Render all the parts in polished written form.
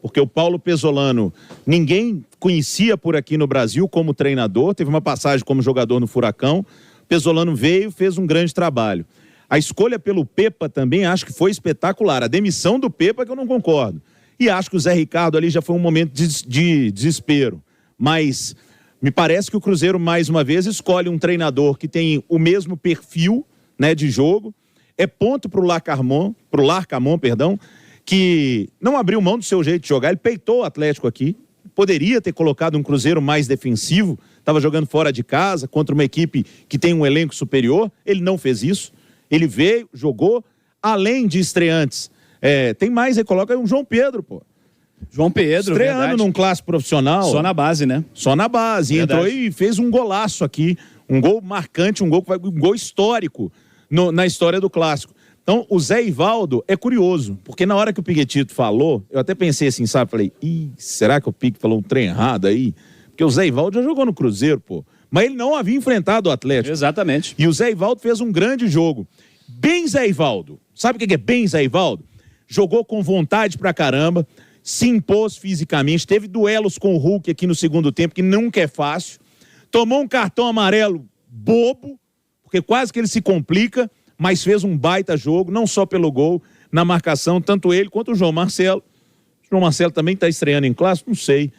porque o Paulo Pesolano, ninguém conhecia por aqui no Brasil como treinador, teve uma passagem como jogador no Furacão, Pesolano veio, fez um grande trabalho. A escolha pelo Pepa também acho que foi espetacular, a demissão do Pepa que eu não concordo. E acho que o Zé Ricardo ali já foi um momento de desespero, mas me parece que o Cruzeiro mais uma vez escolhe um treinador que tem o mesmo perfil, né, de jogo, é ponto pro Larcamon, que não abriu mão do seu jeito de jogar, ele peitou o Atlético aqui, poderia ter colocado um Cruzeiro mais defensivo, estava jogando fora de casa, contra uma equipe que tem um elenco superior, ele não fez isso, ele veio, jogou, além de estreantes, tem mais, aí coloca aí um João Pedro, pô. João Pedro, estreando verdade. num clássico profissional. Só na base, né? Só na base, Verdade. entrou e fez um golaço aqui, um gol marcante, um gol histórico na história do clássico. Então, o Zé Ivaldo é curioso, porque na hora que o Piquetito falou, eu até pensei assim, sabe? Falei, será que o Pique falou um trem errado aí? Porque o Zé Ivaldo já jogou no Cruzeiro, pô. Mas ele não havia enfrentado o Atlético. Exatamente. E o Zé Ivaldo fez um grande jogo. Bem Zé Ivaldo. Sabe o que é bem Zé Ivaldo? Jogou com vontade pra caramba, se impôs fisicamente, teve duelos com o Hulk aqui no segundo tempo, que nunca é fácil. Tomou um cartão amarelo bobo, porque quase que ele se complica, mas fez um baita jogo, não só pelo gol, na marcação, tanto ele quanto o João Marcelo. O João Marcelo também está estreando em clássico, não sei.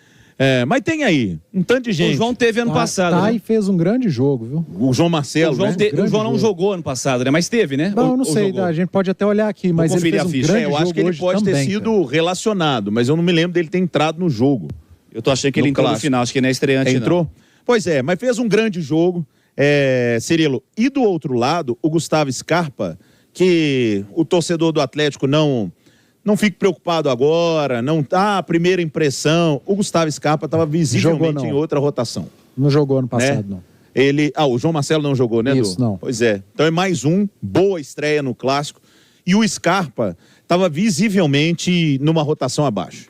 Mas tem aí, um tanto de gente. O João teve ano passado. Tá, e fez um grande jogo, viu? O João Marcelo, o João não jogou ano passado, né? Mas teve, né? Não, não sei, a gente pode até olhar aqui, mas ele fez um grande jogo. Eu acho que ele pode ter sido relacionado, mas eu não me lembro dele ter entrado no jogo. Eu tô achando que ele entrou no final, acho que não é estreante, entrou? Não. Pois é, mas fez um grande jogo, Cirilo. E do outro lado, o Gustavo Scarpa, que o torcedor do Atlético não fique preocupado agora, primeira impressão. O Gustavo Scarpa estava visivelmente em outra rotação. Não jogou ano passado, não. O João Marcelo não jogou, né, Isso, não. Pois é. Então é mais boa estreia no Clássico. E o Scarpa estava visivelmente numa rotação abaixo.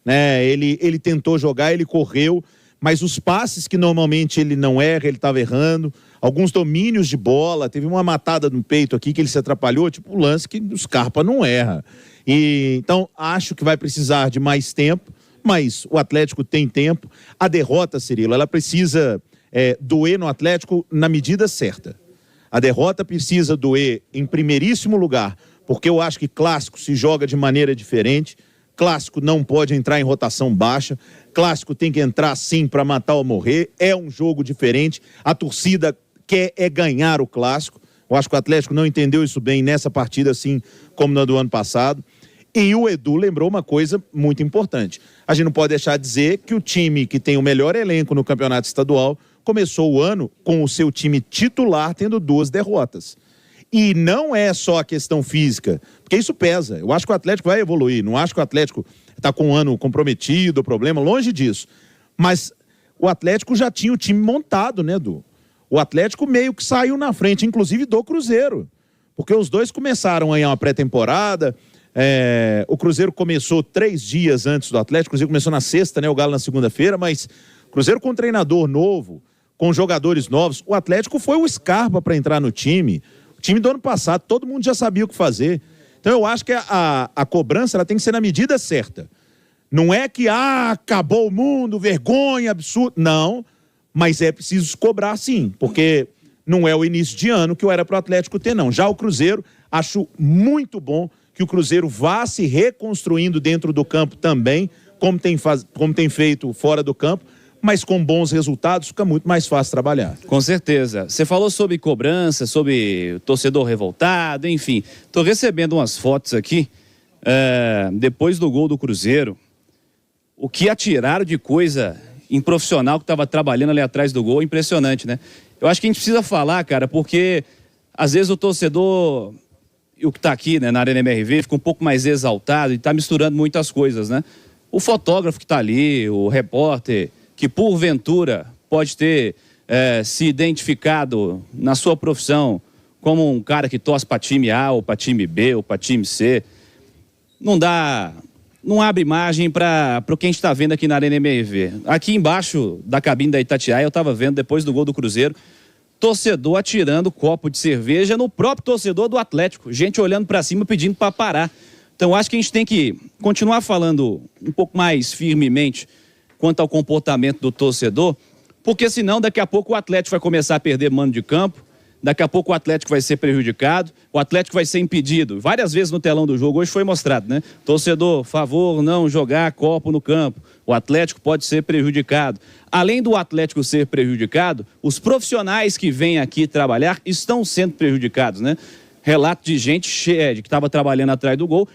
Né? Ele tentou jogar, ele correu, mas os passes que normalmente ele não erra, ele estava errando. Alguns domínios de bola, teve uma matada no peito aqui que ele se atrapalhou, tipo um lance que o Scarpa não erra. Então, acho que vai precisar de mais tempo, mas o Atlético tem tempo. A derrota, Cirilo, ela precisa doer no Atlético na medida certa. A derrota precisa doer em primeiríssimo lugar, porque eu acho que Clássico se joga de maneira diferente. Clássico não pode entrar em rotação baixa. Clássico tem que entrar sim para matar ou morrer. É um jogo diferente. A torcida quer ganhar o Clássico. Eu acho que o Atlético não entendeu isso bem nessa partida, assim como na do ano passado. E o Edu lembrou uma coisa muito importante. A gente não pode deixar de dizer que o time que tem o melhor elenco no campeonato estadual começou o ano com o seu time titular tendo 2 derrotas. E não é só a questão física, porque isso pesa. Eu acho que o Atlético vai evoluir. Não acho que o Atlético está com um ano comprometido, problema, longe disso. Mas o Atlético já tinha o time montado, né, Edu? O Atlético meio que saiu na frente, inclusive do Cruzeiro. Porque os dois começaram aí uma pré-temporada. O Cruzeiro começou 3 dias antes do Atlético. O Cruzeiro começou na sexta, né? O Galo na segunda-feira. Mas o Cruzeiro com um treinador novo, com jogadores novos. O Atlético foi o Scarpa para entrar no time. O time do ano passado, todo mundo já sabia o que fazer. Então eu acho que a cobrança ela tem que ser na medida certa. Não é que, acabou o mundo, vergonha, absurdo. Não, mas é preciso cobrar sim, porque não é o início de ano que eu era para o Atlético ter, não. Já o Cruzeiro, acho muito bom que o Cruzeiro vá se reconstruindo dentro do campo também, como tem feito fora do campo, mas com bons resultados fica muito mais fácil trabalhar. Com certeza. Você falou sobre cobrança, sobre torcedor revoltado, enfim. Estou recebendo umas fotos aqui, depois do gol do Cruzeiro, o que atiraram de coisa improfissional que estava trabalhando ali atrás do gol, impressionante, né? Eu acho que a gente precisa falar, cara, porque às vezes o torcedor, e o que está aqui, né, na Arena MRV, fica um pouco mais exaltado e está misturando muitas coisas, né? O fotógrafo que está ali, o repórter, que porventura pode ter se identificado na sua profissão como um cara que torce para time A ou para time B ou para time C, não abre margem para o que a gente está vendo aqui na Arena MRV. Aqui embaixo da cabine da Itatiaia eu estava vendo, depois do gol do Cruzeiro, torcedor atirando copo de cerveja no próprio torcedor do Atlético, gente olhando para cima pedindo para parar. Então acho que a gente tem que continuar falando um pouco mais firmemente quanto ao comportamento do torcedor, porque senão daqui a pouco o Atlético vai começar a perder mando de campo, daqui a pouco o Atlético vai ser prejudicado, o Atlético vai ser impedido. Várias vezes no telão do jogo, hoje foi mostrado, né? Torcedor, favor não jogar copo no campo. O Atlético pode ser prejudicado. Além do Atlético ser prejudicado, os profissionais que vêm aqui trabalhar estão sendo prejudicados, né? Relato de gente cheia, que estava trabalhando atrás do gol,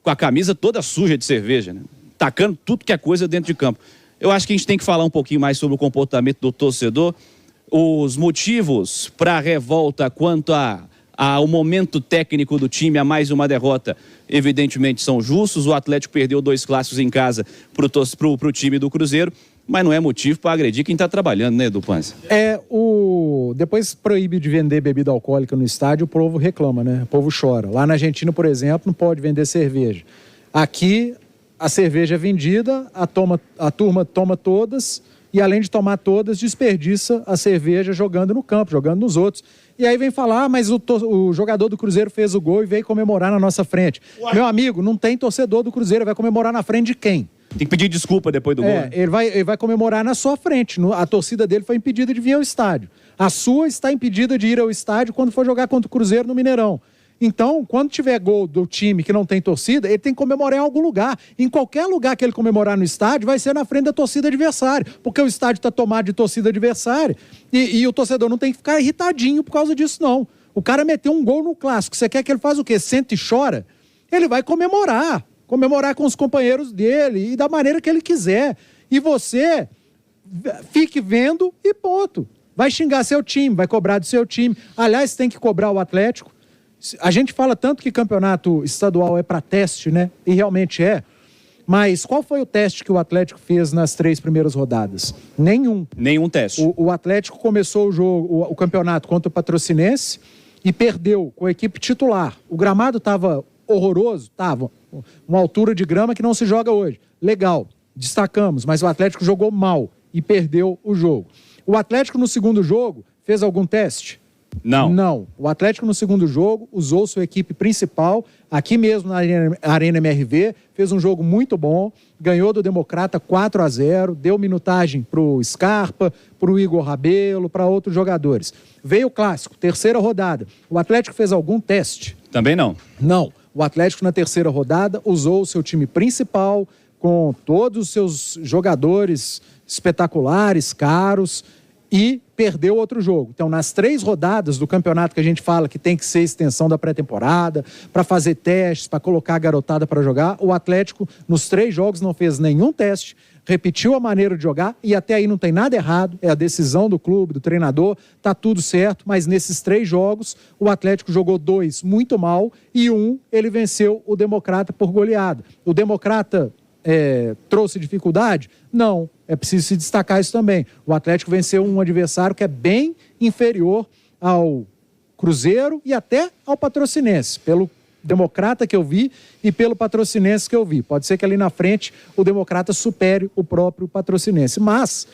com a camisa toda suja de cerveja, né? Tacando tudo que é coisa dentro de campo. Eu acho que a gente tem que falar um pouquinho mais sobre o comportamento do torcedor, os motivos para a revolta quanto ao momento técnico do time, a mais uma derrota, evidentemente são justos. O Atlético perdeu 2 clássicos em casa pro time do Cruzeiro, mas não é motivo para agredir quem está trabalhando, né, Edu Panzi? Depois proíbe de vender bebida alcoólica no estádio, o povo reclama, né? O povo chora. Lá na Argentina, por exemplo, não pode vender cerveja. Aqui, a cerveja é vendida, a turma toma todas e, além de tomar todas, desperdiça a cerveja jogando no campo, jogando nos outros. E aí vem falar, mas o jogador do Cruzeiro fez o gol e veio comemorar na nossa frente. Ué? Meu amigo, não tem torcedor do Cruzeiro, vai comemorar na frente de quem? Tem que pedir desculpa depois do gol. Né? Ele vai comemorar na sua frente. A torcida dele foi impedida de vir ao estádio. A sua está impedida de ir ao estádio quando for jogar contra o Cruzeiro no Mineirão. Então, quando tiver gol do time que não tem torcida, ele tem que comemorar em algum lugar. Em qualquer lugar que ele comemorar no estádio, vai ser na frente da torcida adversária, porque o estádio está tomado de torcida adversária e o torcedor não tem que ficar irritadinho por causa disso, não. O cara meteu um gol no clássico, você quer que ele faça o quê? Senta e chora? Ele vai comemorar com os companheiros dele e da maneira que ele quiser. E você fique vendo e ponto. Vai xingar seu time, vai cobrar do seu time. Aliás, tem que cobrar o Atlético. A gente fala tanto que campeonato estadual é para teste, né? E realmente é. Mas qual foi o teste que o Atlético fez nas 3 primeiras rodadas? Nenhum. Nenhum teste. O Atlético começou o campeonato contra o Patrocinense e perdeu com a equipe titular. O gramado estava horroroso? Estava. Uma altura de grama que não se joga hoje. Legal, destacamos, mas o Atlético jogou mal e perdeu o jogo. O Atlético no segundo jogo fez algum teste? Não. O Atlético no segundo jogo usou sua equipe principal, aqui mesmo na Arena MRV, fez um jogo muito bom, ganhou do Democrata 4-0, deu minutagem para o Scarpa, para o Igor Rabelo, para outros jogadores. Veio o clássico, terceira rodada. O Atlético fez algum teste? Também não. Não. O Atlético na terceira rodada usou o seu time principal, com todos os seus jogadores espetaculares, caros, e perdeu outro jogo. Então, nas 3 rodadas do campeonato que a gente fala que tem que ser extensão da pré-temporada, para fazer testes, para colocar a garotada para jogar, o Atlético, nos 3 jogos, não fez nenhum teste, repetiu a maneira de jogar, e até aí não tem nada errado, é a decisão do clube, do treinador, tá tudo certo, mas nesses 3 jogos, o Atlético jogou 2 muito mal, e 1 ele venceu o Democrata por goleada. O Democrata trouxe dificuldade? Não. É preciso se destacar isso também. O Atlético venceu um adversário que é bem inferior ao Cruzeiro e até ao Patrocinense, pelo Democrata que eu vi e pelo Patrocinense que eu vi. Pode ser que ali na frente o Democrata supere o próprio Patrocinense. Mas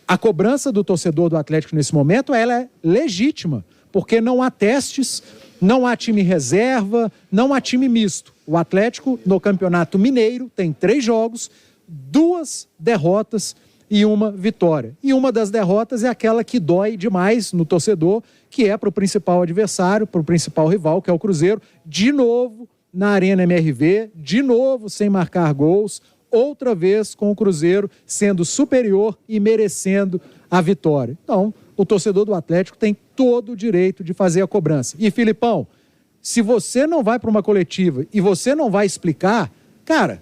a cobrança do torcedor do Atlético nesse momento, ela é legítima, porque não há testes, não há time reserva, não há time misto. O Atlético, no Campeonato Mineiro, tem 3 jogos, 2 derrotas e 1 vitória. E uma das derrotas é aquela que dói demais no torcedor, que é para o principal adversário, para o principal rival, que é o Cruzeiro, de novo na Arena MRV, de novo sem marcar gols, outra vez com o Cruzeiro sendo superior e merecendo a vitória. Então, o torcedor do Atlético tem todo o direito de fazer a cobrança. E, Filipão, se você não vai para uma coletiva e você não vai explicar, cara,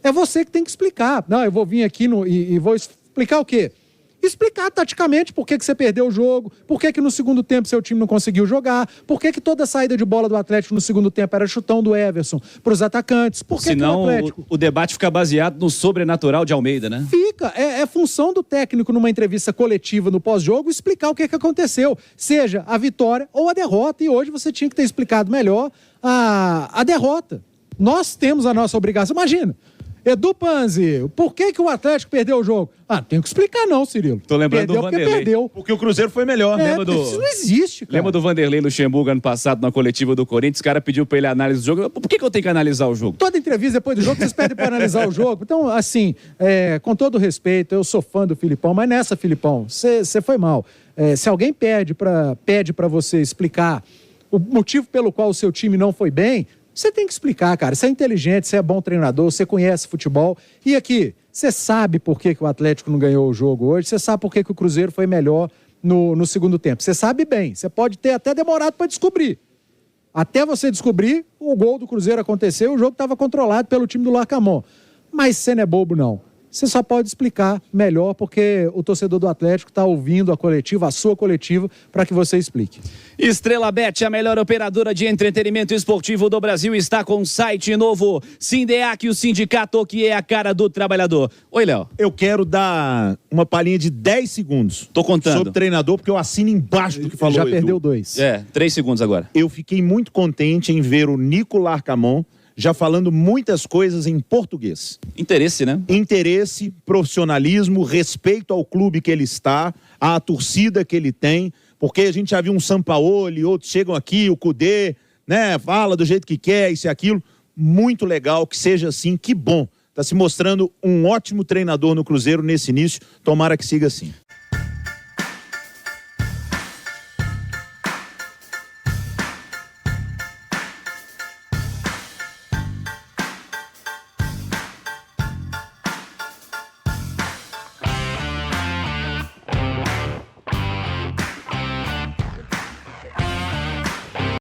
é você que tem que explicar. Não, eu vou vir aqui e vou explicar o quê? Explicar taticamente por que você perdeu o jogo, por que no segundo tempo seu time não conseguiu jogar, por que toda a saída de bola do Atlético no segundo tempo era chutão do Everson para os atacantes, por que senão, o Atlético... o debate fica baseado no sobrenatural de Almeida, né? Fica, é função do técnico numa entrevista coletiva no pós-jogo explicar o que aconteceu, seja a vitória ou a derrota, e hoje você tinha que ter explicado melhor a derrota. Nós temos a nossa obrigação, imagina, Edu Panzi, por que o Atlético perdeu o jogo? Ah, não tenho que explicar não, Cirilo. Tô lembrando perdeu do porque Vanderlei. perdeu. Porque o Cruzeiro foi melhor. lembra do- Isso não existe, cara. Lembra do Vanderlei Luxemburgo ano passado na coletiva do Corinthians? O cara pediu pra ele análise do jogo. Por que eu tenho que analisar o jogo? Toda entrevista depois do jogo, vocês pedem para analisar o jogo. Então, assim, com todo respeito, eu sou fã do Filipão, mas nessa, Filipão, você foi mal. Se alguém pede para você explicar o motivo pelo qual o seu time não foi bem, você tem que explicar, cara. Você é inteligente, você é bom treinador, você conhece futebol. E aqui, você sabe por que o Atlético não ganhou o jogo hoje, você sabe por que o Cruzeiro foi melhor no segundo tempo. Você sabe bem, você pode ter até demorado para descobrir. Até você descobrir, o gol do Cruzeiro aconteceu, o jogo estava controlado pelo time do Larcamon. Mas você não é bobo, não. Você só pode explicar melhor, porque o torcedor do Atlético está ouvindo a coletiva, a sua coletiva, para que você explique. Estrela Bet, a melhor operadora de entretenimento esportivo do Brasil, está com um site novo. Sindeac, o sindicato que é a cara do trabalhador. Oi, Léo. Eu quero dar uma palhinha de 10 segundos. Tô contando. Sobre o treinador, porque eu assino embaixo do que falou Já o Edu. perdeu 2. 3 segundos agora. Eu fiquei muito contente em ver o Nico Larcamon já falando muitas coisas em português. Interesse, né? Interesse, profissionalismo, respeito ao clube que ele está, à torcida que ele tem, porque a gente já viu um Sampaoli, outros chegam aqui, o Cudê, né, fala do jeito que quer, isso e aquilo. Muito legal que seja assim, que bom. Está se mostrando um ótimo treinador no Cruzeiro nesse início, tomara que siga assim.